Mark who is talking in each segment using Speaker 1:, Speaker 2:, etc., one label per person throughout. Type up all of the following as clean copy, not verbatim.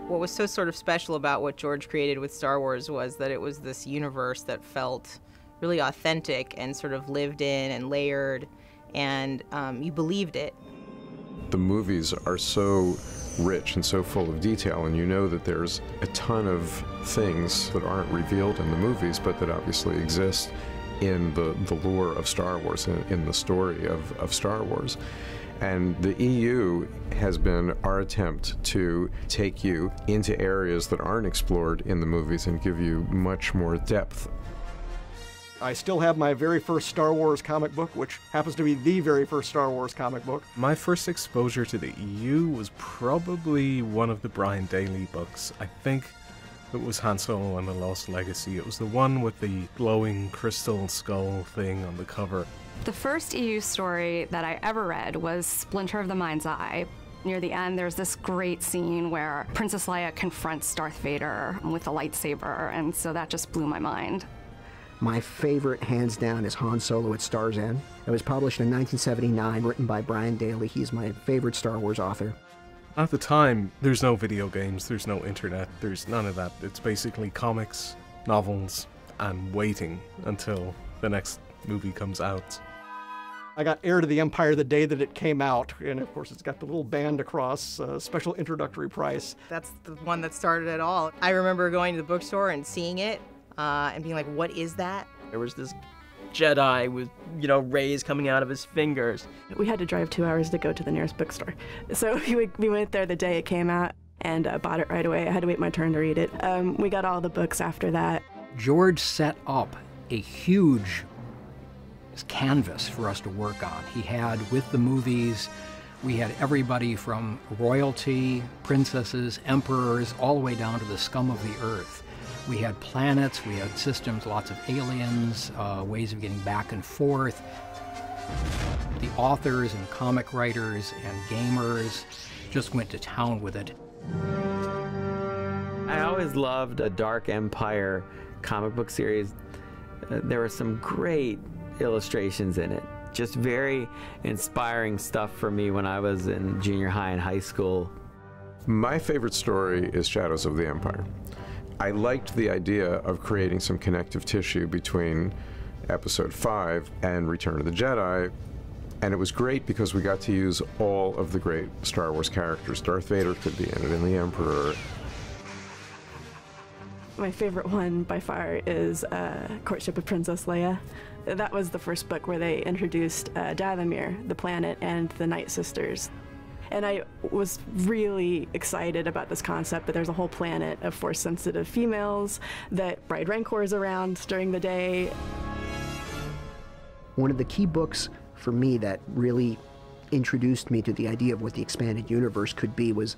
Speaker 1: What was so sort of special about what George created with Star Wars was that it was this universe that felt really authentic and sort of lived in and layered, and you believed it.
Speaker 2: The movies are so rich and so full of detail, and you know that there's a ton of things that aren't revealed in the movies, but that obviously exist in the lore of Star Wars, in the story of Star Wars. And the EU has been our attempt to take you into areas that aren't explored in the movies and give you much more depth.
Speaker 3: I still have my very first Star Wars comic book, which happens to be the very first Star Wars comic book.
Speaker 4: My first exposure to the EU was probably one of the Brian Daley books. I think it was Han Solo and the Lost Legacy. It was the one with the glowing crystal skull thing on the cover.
Speaker 5: The first EU story that I ever read was Splinter of the Mind's Eye. Near the end, there's this great scene where Princess Leia confronts Darth Vader with a lightsaber, and so that just blew my mind.
Speaker 6: My favorite, hands down, is Han Solo at Star's End. It was published in 1979, written by Brian Daley. He's my favorite Star Wars author.
Speaker 4: At the time, there's no video games, there's no internet, there's none of that. It's basically comics, novels, and waiting until the next movie comes out.
Speaker 3: I got Heir to the Empire the day that it came out, and of course it's got the little band across, special introductory price.
Speaker 1: That's the one that started it all. I remember going to the bookstore and seeing it and being like, what is that?
Speaker 7: There was this Jedi with, rays coming out of his fingers.
Speaker 8: We had to drive 2 hours to go to the nearest bookstore. So we went there the day it came out and bought it right away. I had to wait my turn to read it. We got all the books after that.
Speaker 9: George set up a huge canvas for us to work on. He had, with the movies, we had everybody from royalty, princesses, emperors, all the way down to the scum of the earth. We had planets, we had systems, lots of aliens, ways of getting back and forth. The authors and comic writers and gamers just went to town with it.
Speaker 10: I always loved a Dark Empire comic book series. There were some great illustrations in it. Just very inspiring stuff for me when I was in junior high and high school.
Speaker 2: My favorite story is Shadows of the Empire. I liked the idea of creating some connective tissue between Episode 5 and Return of the Jedi, and it was great because we got to use all of the great Star Wars characters. Darth Vader could be in it, and the Emperor.
Speaker 8: My favorite one by far is Courtship of Princess Leia. That was the first book where they introduced Dathomir, the planet, and the Night Sisters. And I was really excited about this concept that there's a whole planet of Force-sensitive females, that Bride Rancor is around during the day.
Speaker 6: One of the key books for me that really introduced me to the idea of what the expanded universe could be was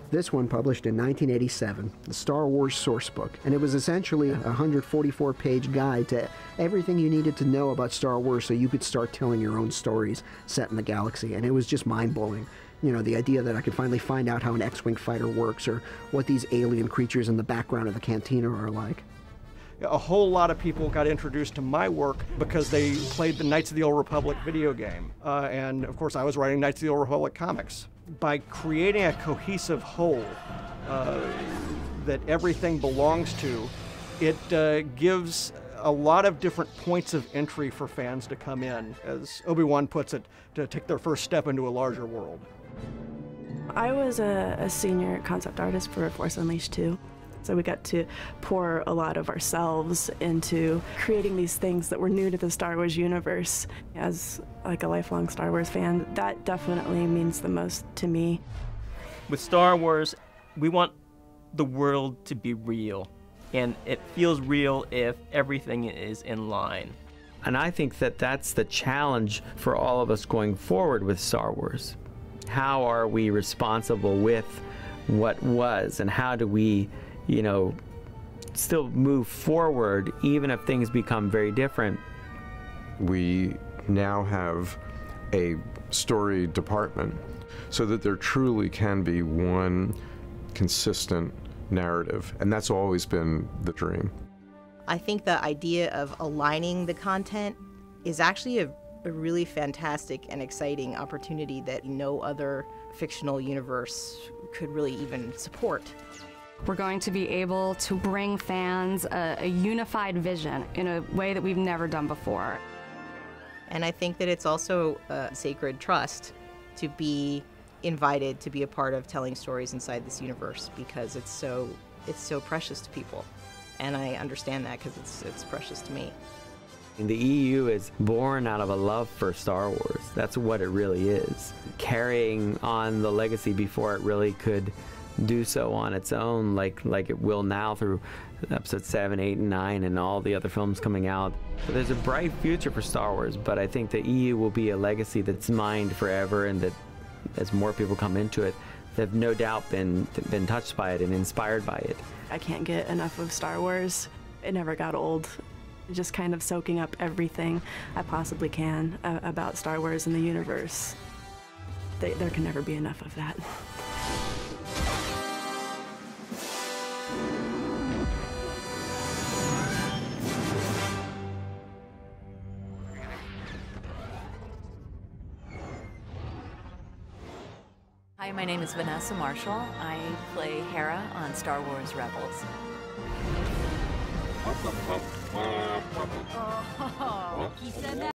Speaker 6: this one, published in 1987, the Star Wars Source Book. And it was essentially a 144-page guide to everything you needed to know about Star Wars so you could start telling your own stories set in the galaxy. And it was just mind-blowing. You know, the idea that I could finally find out how an X-Wing fighter works or what these alien creatures in the background of the cantina are like.
Speaker 3: A whole lot of people got introduced to my work because they played the Knights of the Old Republic video game. And of course I was writing Knights of the Old Republic comics. By creating a cohesive whole that everything belongs to, it gives a lot of different points of entry for fans to come in, as Obi-Wan puts it, to take their first step into a larger world.
Speaker 8: I was a senior concept artist for Force Unleashed 2. So we got to pour a lot of ourselves into creating these things that were new to the Star Wars universe. As like a lifelong Star Wars fan, that definitely means the most to me.
Speaker 7: With Star Wars, we want the world to be real. And it feels real if everything is in line.
Speaker 10: And I think that that's the challenge for all of us going forward with Star Wars. How are we responsible with what was, and how do we, still move forward even if things become very different?
Speaker 2: We now have a story department so that there truly can be one consistent narrative, and that's always been the dream.
Speaker 1: I think the idea of aligning the content is actually a really fantastic and exciting opportunity that no other fictional universe could really even support.
Speaker 5: We're going to be able to bring fans a unified vision in a way that we've never done before.
Speaker 1: And I think that it's also a sacred trust to be invited to be a part of telling stories inside this universe, because it's so precious to people. And I understand that because it's precious to me.
Speaker 10: And the EU is born out of a love for Star Wars. That's what it really is. Carrying on the legacy before it really could do so on its own, like it will now through episodes 7, 8, and 9 and all the other films coming out. So there's a bright future for Star Wars, but I think the EU will be a legacy that's mined forever, and that as more people come into it, they've no doubt been touched by it and inspired by it.
Speaker 8: I can't get enough of Star Wars. It never got old. Just kind of soaking up everything I possibly can about Star Wars and the universe. There can never be enough of that.
Speaker 11: Hi, my name is Vanessa Marshall. I play Hera on Star Wars Rebels. Oh, he said that.